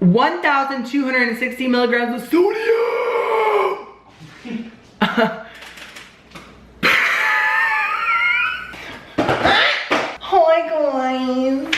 1,260 milligrams of sodium. Hi guys.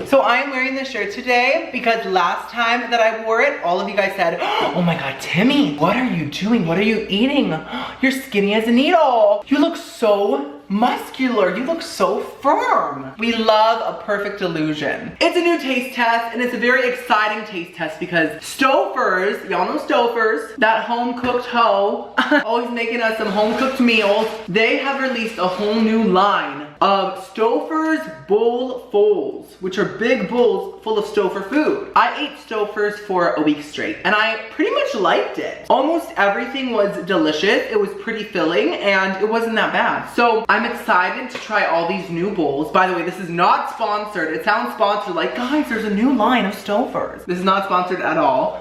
So I'm wearing this shirt today because last time that I wore it, all of you guys said, oh my God, Timmy, what are you doing? What are you eating? You're skinny as a needle. You look so muscular. You look so firm. We love a perfect illusion. It's a new taste test and it's a very exciting taste test because Stouffer's, y'all know Stouffer's, that home cooked hoe, always making us some home cooked meals. They have released a whole new line of Stouffer's bowl fulls, which are big bowls full of Stouffer food. I ate Stouffer's for a week straight and I pretty much liked it. Almost everything was delicious. It was pretty filling and it wasn't that bad. So I'm excited to try all these new bowls. By the way, this is not sponsored. It sounds sponsored like, guys, there's a new line of Stouffer's. This is not sponsored at all.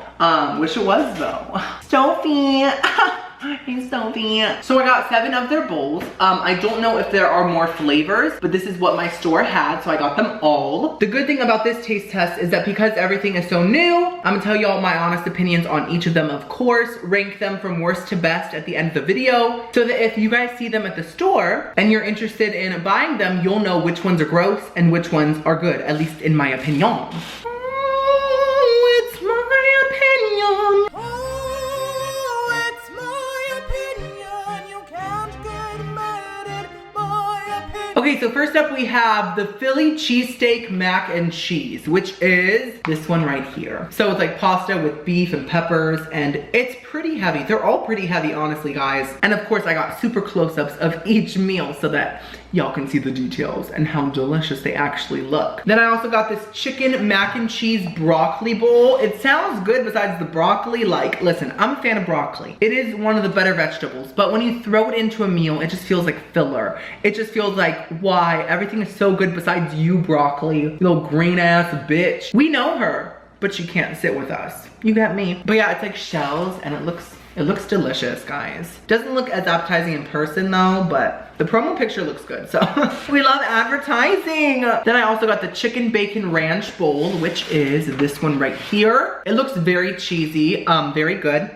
Wish it was though. Stouffer. Hey, Sophie. So I got 7 of their bowls. I don't know if there are more flavors, but this is what my store had, so I got them all. The good thing about this taste test is that because everything is so new, I'm gonna tell y'all my honest opinions on each of them, of course, rank them from worst to best at the end of the video, so that if you guys see them at the store and you're interested in buying them, you'll know which ones are gross and which ones are good, at least in my opinion. Oh, it's my opinion. Okay, so first up we have the Philly cheesesteak mac and cheese, which is this one right here. So it's like pasta with beef and peppers, and it's pretty heavy. They're all pretty heavy, honestly, guys. And of course, I got super close-ups of each meal so that y'all can see the details and how delicious they actually look. Then I also got this chicken mac and cheese broccoli bowl. It sounds good besides the broccoli. Like, listen, I'm a fan of broccoli. It is one of the better vegetables, but when you throw it into a meal, it just feels like filler. It just feels like, why? Everything is so good besides you, broccoli. You little green ass bitch. We know her, but she can't sit with us. You got me. But yeah, it's like shells and it looks delicious, guys. Doesn't look as appetizing in person though, but the promo picture looks good, so. We love advertising. Then I also got the chicken bacon ranch bowl, which is this one right here. It looks very cheesy, very good.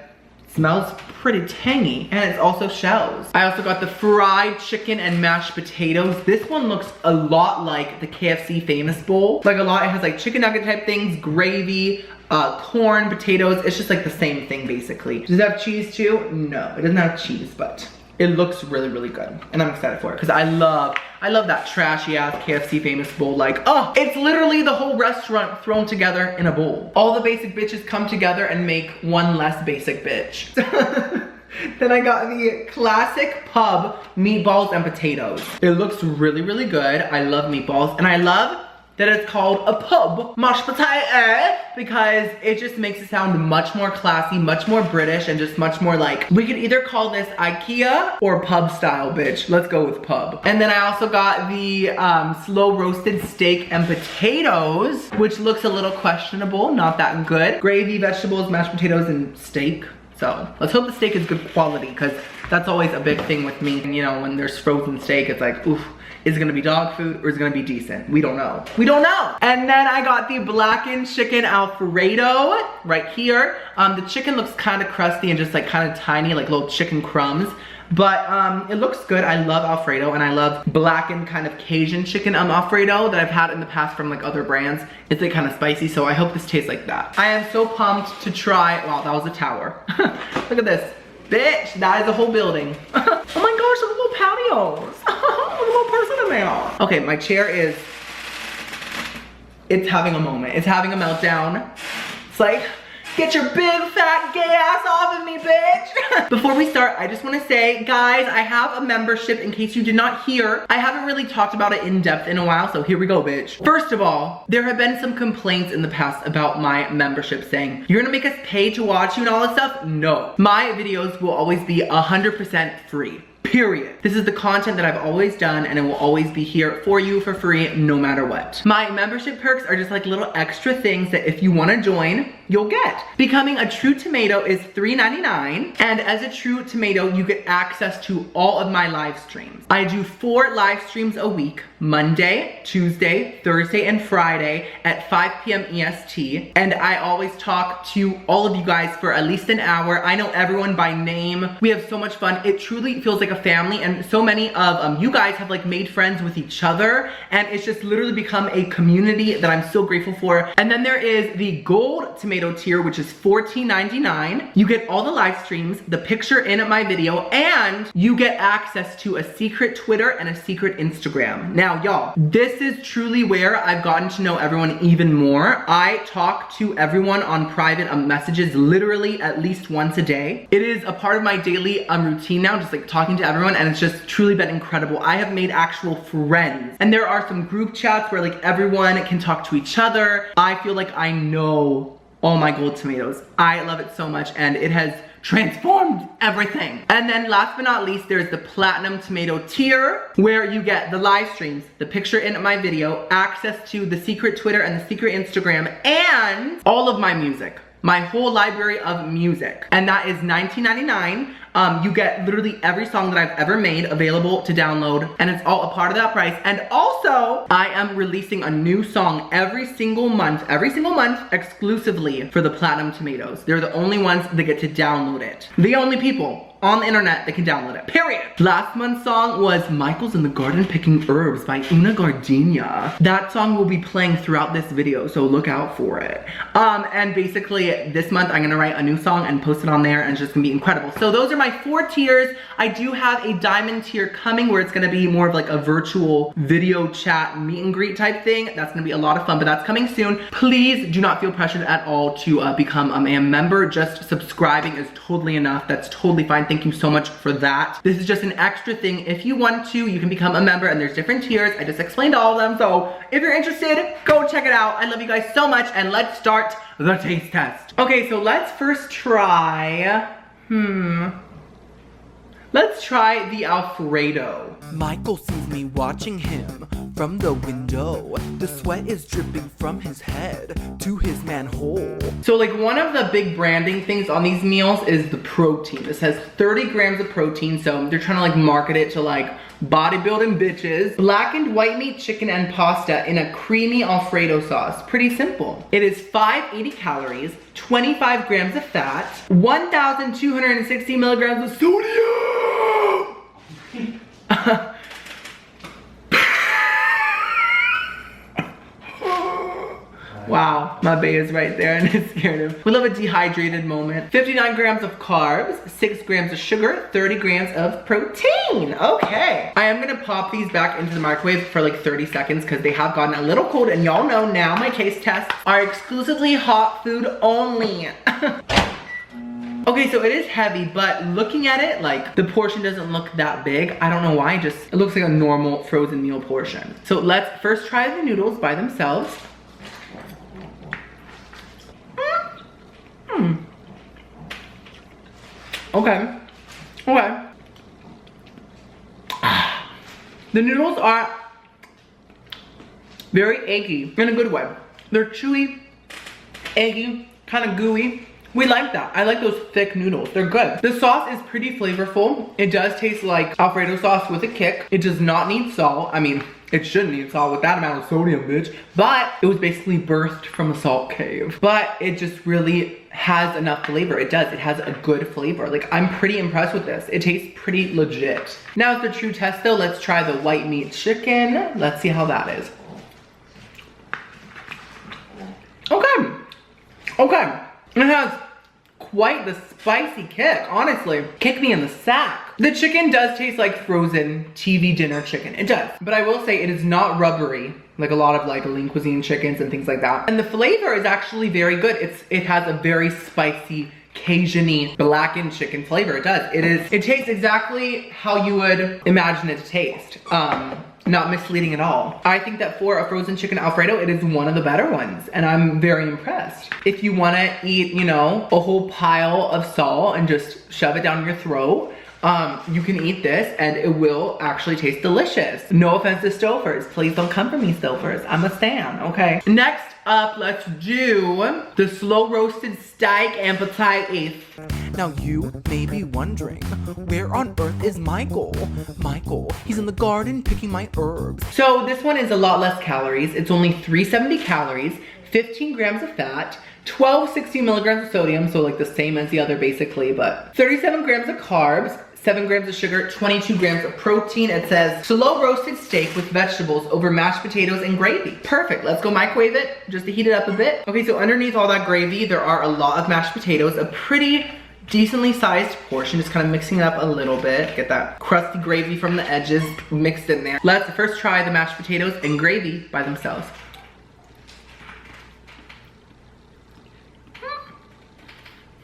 Smells pretty tangy, and it's also shells. I also got the fried chicken and mashed potatoes. This one looks a lot like the KFC famous bowl. Like a lot, it has like chicken nugget type things, gravy, corn, potatoes. It's just like the same thing basically. Does it have cheese too? No, it doesn't have cheese, but it looks really, really good. And I'm excited for it because I love that trashy ass KFC famous bowl. Like, oh, it's literally the whole restaurant thrown together in a bowl. All the basic bitches come together and make one less basic bitch. Then I got the classic pub meatballs and potatoes. It looks really, really good. I love meatballs, and I love that it's called a pub mashed potato because it just makes it sound much more classy, much more British, and just much more like, we could either call this IKEA or pub style, bitch. Let's go with pub. And then I also got the slow roasted steak and potatoes, which looks a little questionable, not that good. Gravy, vegetables, mashed potatoes, and steak. So let's hope the steak is good quality because that's always a big thing with me. And you know, when there's frozen steak, it's like, oof. Is it gonna be dog food or is it gonna be decent? We don't know. We don't know. And then I got the blackened chicken Alfredo right here. The chicken looks kind of crusty and just like kind of tiny, like little chicken crumbs. But it looks good. I love Alfredo and I love blackened kind of Cajun chicken Alfredo that I've had in the past from like other brands. It's like kind of spicy, so I hope this tastes like that. I am so pumped to try, wow, that was a tower. Look at this. Bitch, that is a whole building. Oh my gosh, look at little patios. Look at a little person in there. Okay, my chair is, it's having a moment. It's having a meltdown. It's like, get your big fat gay ass off of me, bitch. Before we start, I just wanna say, guys, I have a membership in case you did not hear. I haven't really talked about it in depth in a while, so here we go, bitch. First of all, there have been some complaints in the past about my membership saying, you're gonna make us pay to watch you and all this stuff? No. My videos will always be 100% free. Period. This is the content that I've always done and it will always be here for you for free no matter what. My membership perks are just like little extra things that if you want to join, you'll get. Becoming a true tomato is $3.99, and as a true tomato, you get access to all of my live streams. I do 4 live streams a week, Monday, Tuesday, Thursday, and Friday at 5 p.m. EST, and I always talk to all of you guys for at least an hour. I know everyone by name. We have so much fun. It truly feels like a family, and so many of you guys have like made friends with each other, and it's just literally become a community that I'm so grateful for. And then there is the gold tomato tier, which is $14.99. You get all the live streams, the picture in my video, and you get access to a secret Twitter and a secret Instagram. Now, y'all, this is truly where I've gotten to know everyone even more. I talk to everyone on private messages literally at least once a day. It is a part of my daily routine now, just like talking to everyone, and it's just truly been incredible. I have made actual friends, and there are some group chats where like everyone can talk to each other. I feel like I know all my gold tomatoes. I love it so much, and it has transformed everything. And then last but not least, there's the platinum tomato tier, where you get the live streams, the picture in my video, access to the secret Twitter and the secret Instagram, and all of my music. My whole library of music. And that is $19.99. You get literally every song that I've ever made available to download, and it's all a part of that price. And also, I am releasing a new song every single month exclusively for the platinum tomatoes. They're the only ones that get to download it. The only people on the internet that can download it, period. Last month's song was Michael's in the Garden Picking Herbs by Una Gardenia. That song will be playing throughout this video, so look out for it. And basically this month I'm gonna write a new song and post it on there, and it's just gonna be incredible. So those are my 4 tiers. I do have a diamond tier coming where it's gonna be more of like a virtual video chat meet and greet type thing. That's gonna be a lot of fun, but that's coming soon. Please do not feel pressured at all to become a member. Just subscribing is totally enough. That's totally fine. Thank you so much for that. This is just an extra thing. If you want to, you can become a member, and there's different tiers. I just explained all of them. So if you're interested, go check it out. I love you guys so much, and let's start the taste test. Okay, so let's first try, let's try the Alfredo. Michael sees me watching him from the window. The sweat is dripping from his head to his manhole. So like one of the big branding things on these meals is the protein. This has 30 grams of protein, so they're trying to like market it to like bodybuilding bitches. Blackened white meat, chicken, and pasta in a creamy Alfredo sauce. Pretty simple. It is 580 calories, 25 grams of fat, 1,260 milligrams of sodium. Wow, my bae is right there and it scared him. We love a dehydrated moment. 59 grams of carbs, 6 grams of sugar, 30 grams of protein. Okay. I am gonna pop these back into the microwave for like 30 seconds because they have gotten a little cold, and y'all know now my taste tests are exclusively hot food only. Okay, so it is heavy, but looking at it, like the portion doesn't look that big. I don't know why, it looks like a normal frozen meal portion. So let's first try the noodles by themselves. Okay. The noodles are very eggy in a good way. They're chewy, eggy, kind of gooey. We like that. I like those thick noodles. They're good. The sauce is pretty flavorful. It does taste like Alfredo sauce with a kick. It does not need salt. I mean, it shouldn't need salt with that amount of sodium, bitch. But it was basically birthed from a salt cave. But it just really has enough flavor. It does. It has a good flavor. Like, I'm pretty impressed with this. It tastes pretty legit. Now, as the true test though, let's try the white meat chicken. Let's see how that is. Okay. It has quite the spicy kick, honestly. Kick me in the sack. The chicken does taste like frozen TV dinner chicken. It does. But I will say it is not rubbery like a lot of like lean cuisine chickens and things like that. And the flavor is actually very good. It has a very spicy, Cajun-y blackened chicken flavor. It does. It tastes exactly how you would imagine it to taste. Not misleading at all. I think that for a frozen chicken Alfredo, it is one of the better ones, and I'm very impressed. If you wanna eat, you know, a whole pile of salt and just shove it down your throat, you can eat this and it will actually taste delicious. No offense to Stouffer's. Please don't come for me, Stouffer's. I'm a stan, okay? Next up, let's do the slow roasted steak and potatoes. Now you may be wondering, where on earth is Michael? Michael, he's in the garden picking my herbs. So this one is a lot less calories. It's only 370 calories, 15 grams of fat, 1260 milligrams of sodium, so like the same as the other basically, but 37 grams of carbs, 7 grams of sugar, 22 grams of protein. It says slow roasted steak with vegetables over mashed potatoes and gravy. Perfect, let's go microwave it just to heat it up a bit. Okay, so underneath all that gravy, there are a lot of mashed potatoes, a pretty decently sized portion, just kind of mixing it up a little bit. Get that crusty gravy from the edges mixed in there. Let's first try the mashed potatoes and gravy by themselves.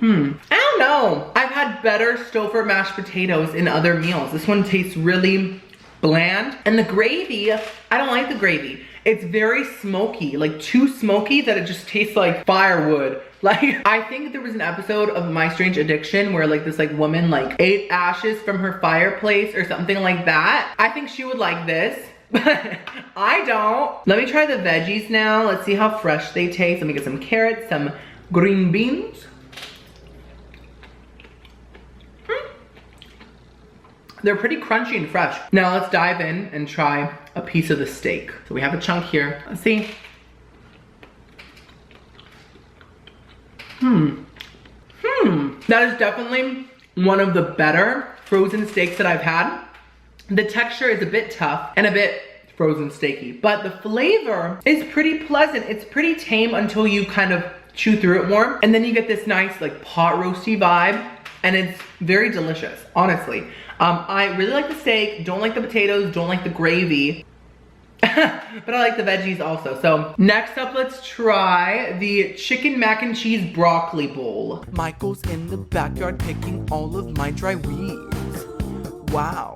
I don't know. I've had better Stouffer mashed potatoes in other meals. This one tastes really bland. And the gravy, I don't like the gravy. It's very smoky, like too smoky that it just tastes like firewood. Like, I think there was an episode of My Strange Addiction where like this like woman like ate ashes from her fireplace or something like that. I think she would like this, but I don't. Let me try the veggies now. Let's see how fresh they taste. Let me get some carrots, some green beans. They're pretty crunchy and fresh. Now let's dive in and try a piece of the steak. So we have a chunk here. Let's see. That is definitely one of the better frozen steaks that I've had. The texture is a bit tough and a bit frozen steaky, but the flavor is pretty pleasant. It's pretty tame until you kind of chew through it more. And then you get this nice like pot roasty vibe, and it's very delicious, honestly. I really like the steak, don't like the potatoes, don't like the gravy, but I like the veggies also. So next up, let's try the chicken mac and cheese broccoli bowl. Michael's in the backyard picking all of my dry weeds. Wow,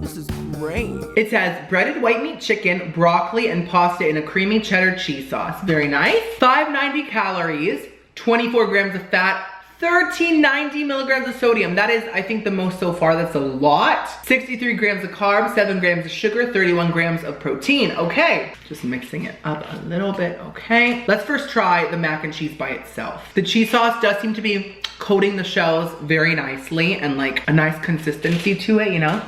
this is great. It says breaded white meat chicken, broccoli, and pasta in a creamy cheddar cheese sauce. Very nice. 590 calories, 24 grams of fat, 1390 milligrams of sodium. That is, I think, the most so far. That's a lot. 63 grams of carbs, 7 grams of sugar, 31 grams of protein. Okay, just mixing it up a little bit. Okay, let's first try the mac and cheese by itself. The cheese sauce does seem to be coating the shells very nicely and like a nice consistency to it, you know?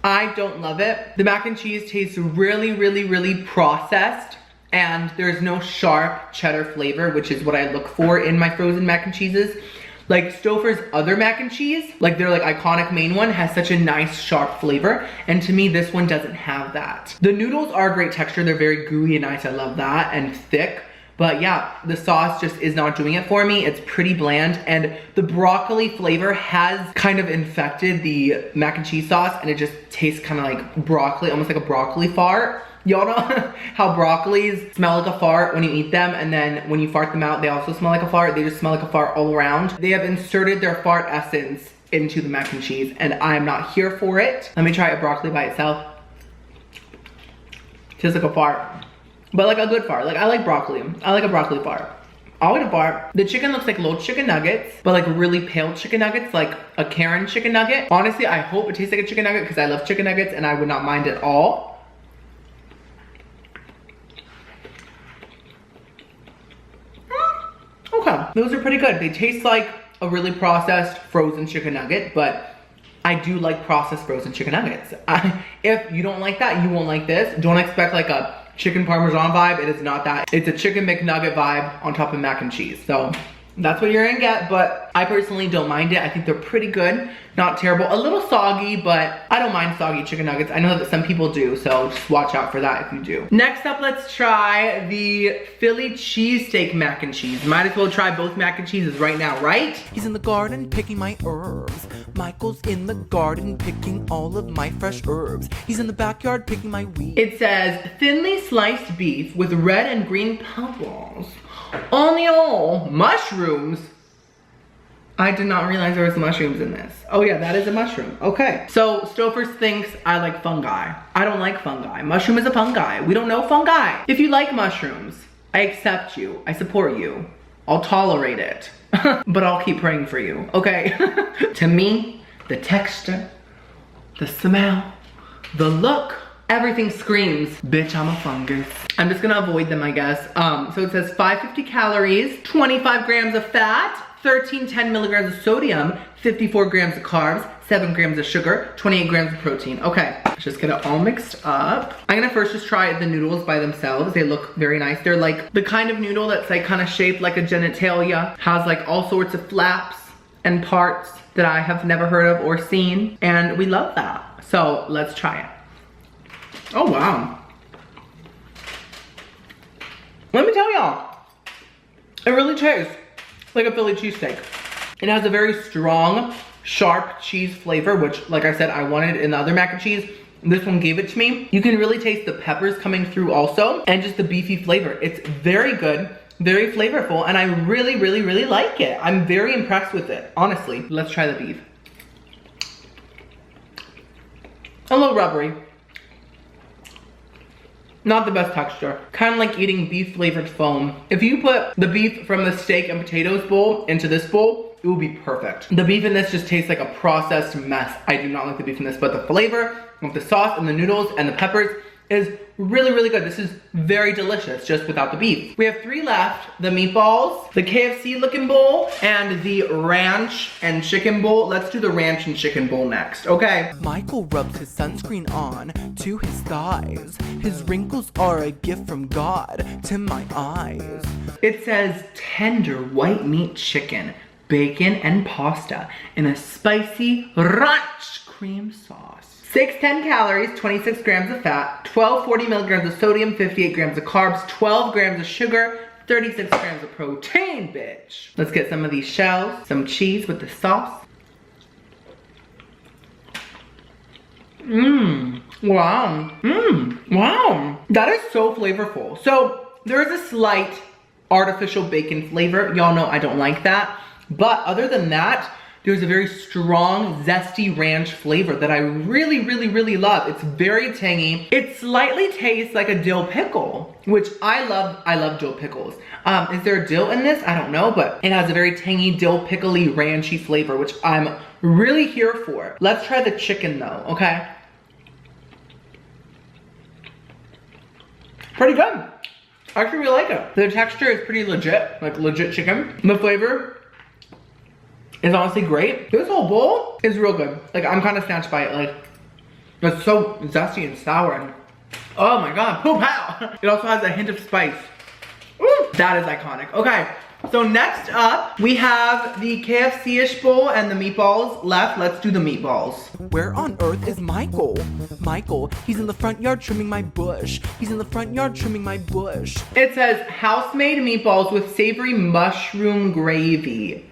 I don't love it. The mac and cheese tastes really, really, really processed, and there's no sharp cheddar flavor, which is what I look for in my frozen mac and cheeses. Like Stouffer's other mac and cheese, like their like iconic main one, has such a nice sharp flavor, and to me this one doesn't have that. The noodles are great texture. They're very gooey and nice. I love that, and thick. But yeah, the sauce just is not doing it for me. It's pretty bland, and the broccoli flavor has kind of infected the mac and cheese sauce, and it just tastes kind of like broccoli, almost like a broccoli fart. Y'all know how broccolis smell like a fart when you eat them, and then when you fart them out, they also smell like a fart. They just smell like a fart all around. They have inserted their fart essence into the mac and cheese, and I'm not here for it. Let me try a broccoli by itself. Tastes like a fart. But like a good fart. Like I like broccoli. I like a broccoli fart. I like a fart. The chicken looks like little chicken nuggets, but like really pale chicken nuggets, like a Karen chicken nugget. Honestly, I hope it tastes like a chicken nugget because I love chicken nuggets and I would not mind at all. Okay, those are pretty good. They taste like a really processed frozen chicken nugget, but I do like processed frozen chicken nuggets. If you don't like that, you won't like this. Don't expect like a chicken parmesan vibe. It is not that. It's a chicken McNugget vibe on top of mac and cheese. So that's what you're gonna get, but I personally don't mind it. I think they're pretty good, not terrible. A little soggy, but I don't mind soggy chicken nuggets. I know that some people do, so just watch out for that if you do. Next up, let's try the Philly cheesesteak mac and cheese. Might as well try both mac and cheeses right now, right? He's in the garden picking my herbs. Michael's in the garden picking all of my fresh herbs. He's in the backyard picking my weeds. It says thinly sliced beef with red and green peppers, onion, mushrooms. I did not realize there was mushrooms in this. Oh yeah, that is a mushroom. Okay. So Stouffer thinks I like fungi. I don't like fungi. Mushroom is a fungi. We don't know fungi. If you like mushrooms, I accept you. I support you. I'll tolerate it. But I'll keep praying for you, okay? To me, the texture, the smell, the look, everything screams, bitch, I'm a fungus. I'm just gonna avoid them, I guess. So it says 550 calories, 25 grams of fat, 1310 milligrams of sodium, 54 grams of carbs, 7 grams of sugar, 28 grams of protein. Okay, let's just get it all mixed up. I'm gonna first just try the noodles by themselves. They look very nice. They're like the kind of noodle that's like kind of shaped like a genitalia, has like all sorts of flaps and parts that I have never heard of or seen, and we love that. So let's try it. Oh wow. Let me tell y'all, it really tastes like a Philly cheesesteak. It has a very strong, sharp cheese flavor, which, like I said, I wanted in the other mac and cheese. This one gave it to me. You can really taste the peppers coming through also, and just the beefy flavor. It's very good, very flavorful, and I really, really, really like it. I'm very impressed with it, honestly. Let's try the beef. A little rubbery. Not the best texture. Kind of like eating beef flavored foam. If you put the beef from the steak and potatoes bowl into this bowl, it will be perfect. The beef in this just tastes like a processed mess. I do not like the beef in this, but the flavor of the sauce and the noodles and the peppers is really, really good. This is very delicious, just without the beef. We have 3 left: the meatballs, the KFC looking bowl, and the ranch and chicken bowl. Let's do the ranch and chicken bowl next, okay? Michael rubs his sunscreen on to his thighs. His wrinkles are a gift from God to my eyes. It says tender white meat chicken, bacon, and pasta in a spicy ranch cream sauce. 610 calories, 26 grams of fat, 1240 milligrams of sodium, 58 grams of carbs, 12 grams of sugar, 36 grams of protein, bitch. Let's get some of these shells, some cheese with the sauce. Wow. Wow. That is so flavorful. So there is a slight artificial bacon flavor. Y'all know I don't like that. But other than that, there's a very strong, zesty ranch flavor that I really, really, really love. It's very tangy. It slightly tastes like a dill pickle, which I love. I love dill pickles. Is there dill in this? I don't know, but it has a very tangy, dill pickly, ranchy flavor, which I'm really here for. Let's try the chicken though, okay? Pretty good. I actually really like it. The texture is pretty legit, like legit chicken. The flavor is honestly great. This whole bowl is real good. Like, I'm kind of snatched by it. Like, it's so zesty and sour and, oh my God, poop out. It also has a hint of spice. Ooh, that is iconic. Okay, so next up, we have the KFC-ish bowl and the meatballs left. Let's do the meatballs. Where on earth is Michael? Michael, he's in the front yard trimming my bush. He's in the front yard trimming my bush. It says house-made meatballs with savory mushroom gravy.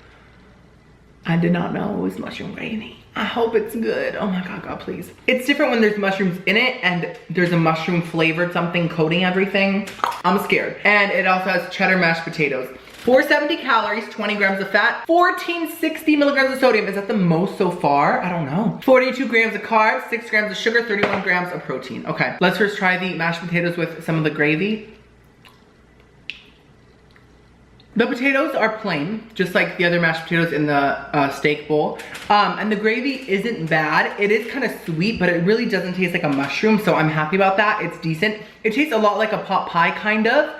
I did not know it was mushroom gravy. I hope it's good. Oh my God, God, please. It's different when there's mushrooms in it and there's a mushroom flavored something coating everything. I'm scared. And it also has cheddar mashed potatoes. 470 calories, 20 grams of fat, 1460 milligrams of sodium. Is that the most so far? I don't know. 42 grams of carbs, 6 grams of sugar, 31 grams of protein. Okay, let's first try the mashed potatoes with some of the gravy. The potatoes are plain, just like the other mashed potatoes in the steak bowl. And the gravy isn't bad. It is kind of sweet, but it really doesn't taste like a mushroom, so I'm happy about that. It's decent. It tastes a lot like a pot pie, kind of,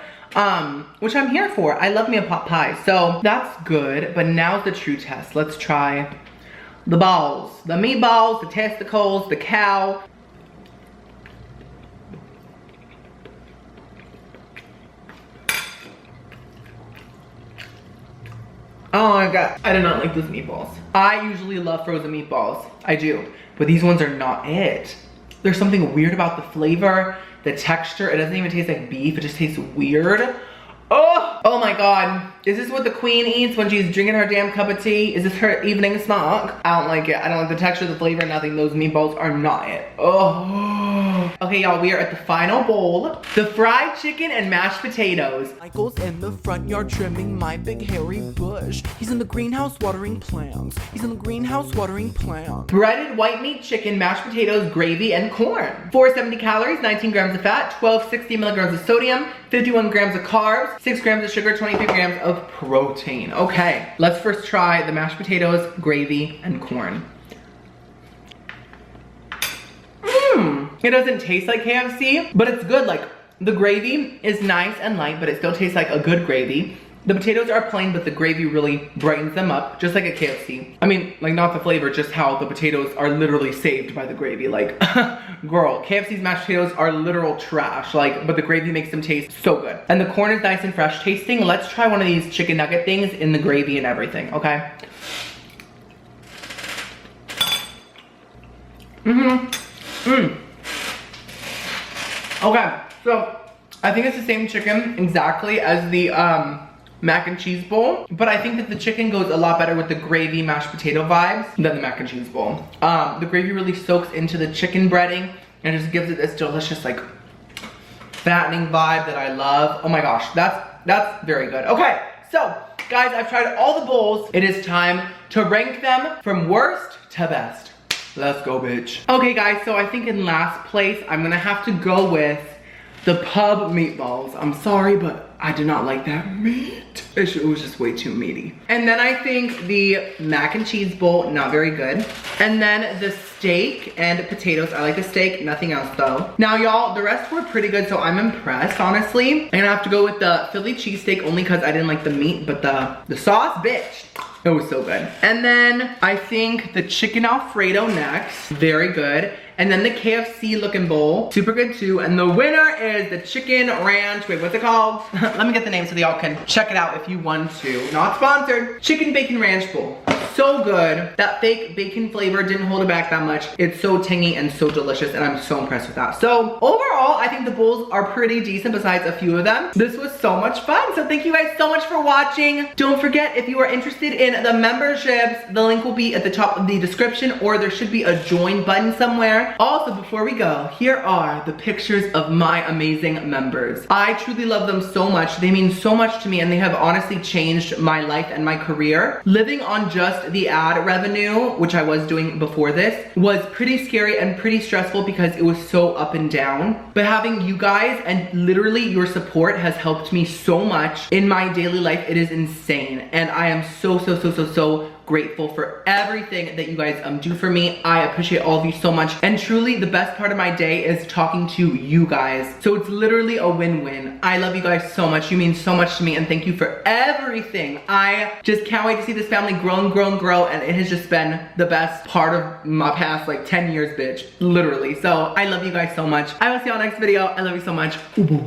which I'm here for. I love me a pot pie, so that's good. But now's the true test. Let's try the balls, the meatballs, the testicles, the cow. Oh my God, I do not like those meatballs. I usually love frozen meatballs, I do, but these ones are not it. There's something weird about the flavor, the texture. It doesn't even taste like beef, it just tastes weird. Oh my God, is this what the queen eats when she's drinking her damn cup of tea? Is this her evening snack? I don't like it. I don't like the texture, the flavor, nothing. Those meatballs are not it. Oh, Okay, y'all, we are at the final bowl. The fried chicken and mashed potatoes. Michael's in the front yard trimming my big hairy bush. He's in the greenhouse watering plants. He's in the greenhouse watering plants. Breaded white meat chicken, mashed potatoes, gravy, and corn. 470 calories, 19 grams of fat, 1260 milligrams of sodium, 51 grams of carbs, 6 grams of sugar, 23 grams of protein. Okay, let's first try the mashed potatoes, gravy, and corn. It doesn't taste like KFC, but it's good. Like, the gravy is nice and light, but it still tastes like a good gravy. The potatoes are plain, but the gravy really brightens them up, just like a KFC. I mean, like, not the flavor, just how the potatoes are literally saved by the gravy. Like, girl, KFC's mashed potatoes are literal trash, like, but the gravy makes them taste so good. And the corn is nice and fresh tasting. Let's try one of these chicken nugget things in the gravy and everything, okay? Okay, so I think it's the same chicken exactly as the mac and cheese bowl, but I think that the chicken goes a lot better with the gravy mashed potato vibes than the mac and cheese bowl. The gravy really soaks into the chicken breading and just gives it this delicious, like, fattening vibe that I love. Oh my gosh, that's very good. Okay, so guys, I've tried all the bowls. It is time to rank them from worst to best. Let's go, bitch. Okay, guys, so I think in last place, I'm gonna have to go with the pub meatballs. I'm sorry, but I did not like that meat. It was just way too meaty. And then I think the mac and cheese bowl, not very good. And then the steak and potatoes. I like the steak, nothing else though. Now, y'all, the rest were pretty good, so I'm impressed, honestly. I'm gonna have to go with the Philly cheesesteak only because I didn't like the meat, but the sauce, bitch. It was so good. And then I think the chicken Alfredo next, very good. And then the KFC looking bowl, super good too. And the winner is the chicken ranch, wait, what's it called? Let me get the name so that y'all can check it out if you want to. Not sponsored. Chicken bacon ranch bowl. So good. That fake bacon flavor didn't hold it back that much. It's so tangy and so delicious, and I'm so impressed with that. So overall, I think the bowls are pretty decent besides a few of them. This was so much fun. So thank you guys so much for watching. Don't forget, if you are interested in the memberships, the link will be at the top of the description, or there should be a join button somewhere. Also, before we go, here are the pictures of my amazing members. I truly love them so much. They mean so much to me, and they have honestly changed my life and my career. Living on just the ad revenue, which I was doing before this, was pretty scary and pretty stressful because it was so up and down. But having you guys and literally your support has helped me so much in my daily life. It is insane. And I am so grateful for everything that you guys do for me. I appreciate all of you so much. And truly, the best part of my day is talking to you guys. So it's literally a win-win. I love you guys so much. You mean so much to me, and thank you for everything. I just can't wait to see this family grow and grow and grow, and it has just been the best part of my past like 10 years, bitch. Literally. So I love you guys so much. I will see y'all next video. I love you so much. Ooh, boo.